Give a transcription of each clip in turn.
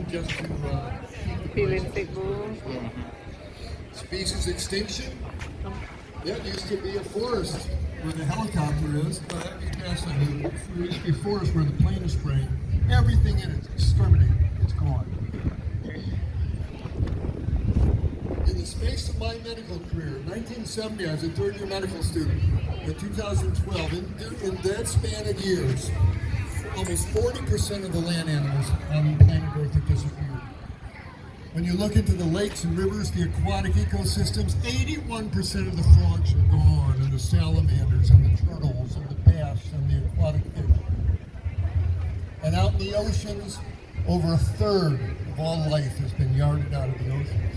just to Feeling signal. species extinction. Yeah, it used to be a forest where the helicopter is, but after you pass it, there used to be a forest where the plane is spraying. Everything in it is exterminated. It's gone. In the space of my medical career, in 1970, I was a third-year medical student. In 2012, in that span of years, almost 40% of the land animals on planet Earth have disappeared. When you look into the lakes and rivers, the aquatic ecosystems, 81% of the frogs are gone, and the salamanders, and the turtles, and the bass, and the aquatic fish. And out in the oceans, over a third of all life has been yarded out of the oceans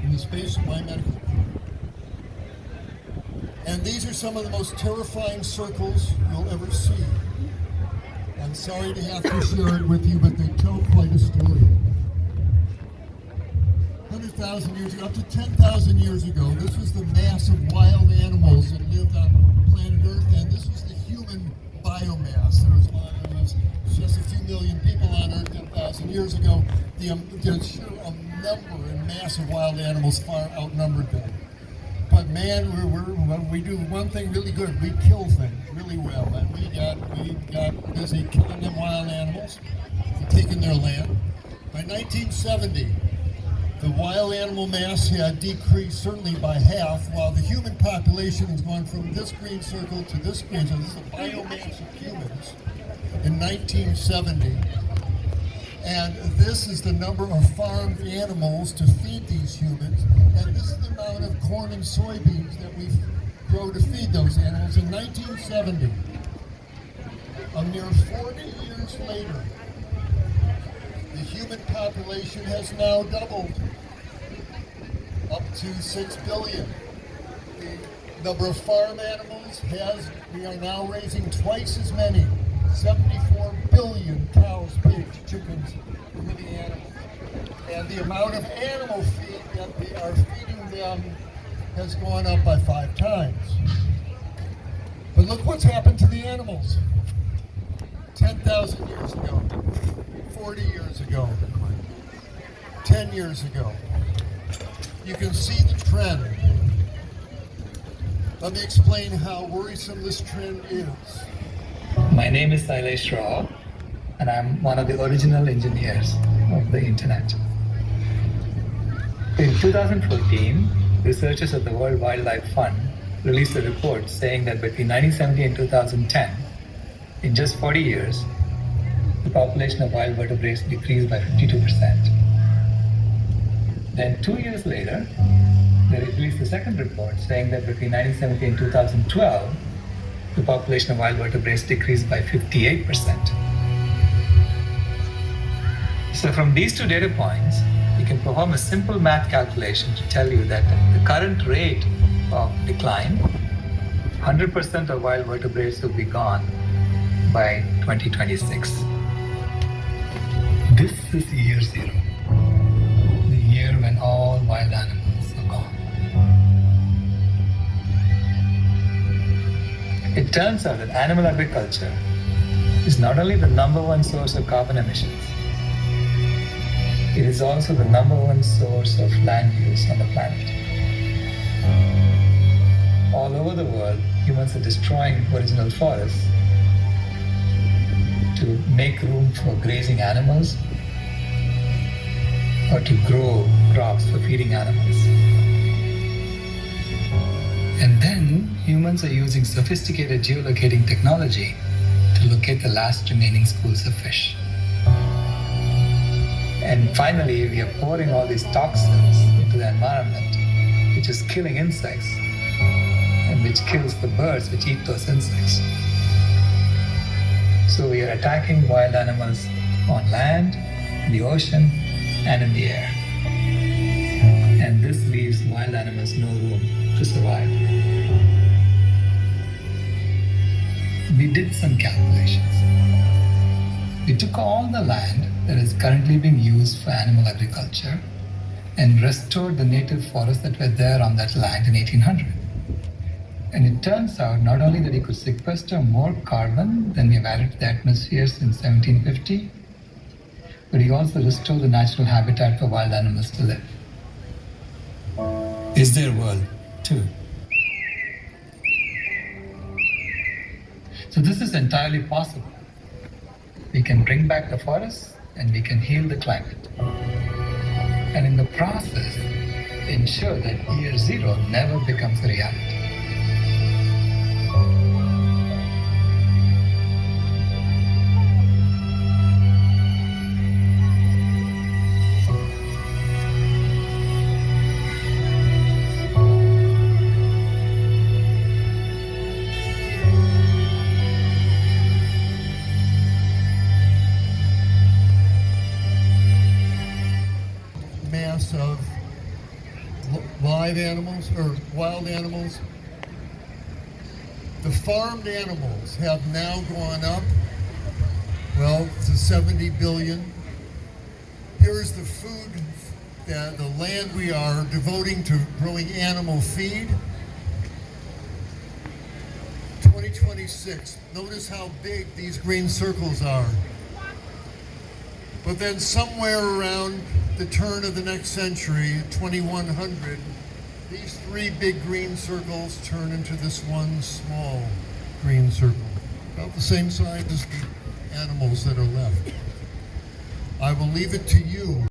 in the space of my medical career. And these are some of the most terrifying circles you'll ever see. I'm sorry to have to share it with you, but they tell quite a story. 100,000 years ago, up to 10,000 years ago, this was the mass of wild animals that lived on planet Earth, and this was the human biomass. There was just a few million people on Earth 10,000 years ago. The sheer number and mass of wild animals far outnumbered them. But man, we do one thing really good. We kill things really well, and we got busy killing them wild animals and taking their land. By 1970, the wild animal mass had decreased certainly by half, while the human population has gone from this green circle to this green circle. This is a biomass of humans in 1970. And this is the number of farmed animals to feed these humans. And this is the amount of corn and soybeans that we grow to feed those animals. In 1970, a mere 40 years later, the human population has now doubled up to 6 billion. The number of farm animals we are now raising twice as many, 74 billion cows, pigs, chickens, living animals. And the amount of animal feed that we are feeding them has gone up by 5 times. But look what's happened to the animals. 10,000 years ago, 40 years ago, 10 years ago. You can see the trend. Let me explain how worrisome this trend is. My name is Sailesh Rao, and I'm one of the original engineers of the internet. In 2014, researchers at the World Wildlife Fund released a report saying that between 1970 and 2010, in just 40 years, the population of wild vertebrates decreased by 52%. Then 2 years later, they released the second report saying that between 1970 and 2012, the population of wild vertebrates decreased by 58%. So from these two data points, you can perform a simple math calculation to tell you that at the current rate of decline, 100% of wild vertebrates will be gone by 2026. This is year zero, the year when all wild animals are gone. It turns out that animal agriculture is not only the #1 source of carbon emissions, it is also the #1 source of land use on the planet. All over the world, humans are destroying original forests to make room for grazing animals or to grow crops for feeding animals. And then humans are using sophisticated geolocating technology to locate the last remaining schools of fish. And finally, we are pouring all these toxins into the environment, which is killing insects and which kills the birds which eat those insects. So we are attacking wild animals on land, in the ocean, and in the air. And this leaves wild animals no room to survive. We did some calculations. We took all the land that is currently being used for animal agriculture and restored the native forests that were there on that land in 1800. And it turns out not only that we could sequester more carbon than we have added to the atmosphere since 1750, but he also restored the natural habitat for wild animals to live. Is their world too? So this is entirely possible. We can bring back the forests and we can heal the climate. And in the process, ensure that year zero never becomes a reality. Mass of live animals or wild animals. The farmed animals have now gone up, well, to 70 billion. Here's the food, the land we are devoting to growing animal feed. 2026, notice how big these green circles are. But then somewhere around the turn of the next century, 2100, these three big green circles turn into this one small green circle, about the same size as the animals that are left. I will leave it to you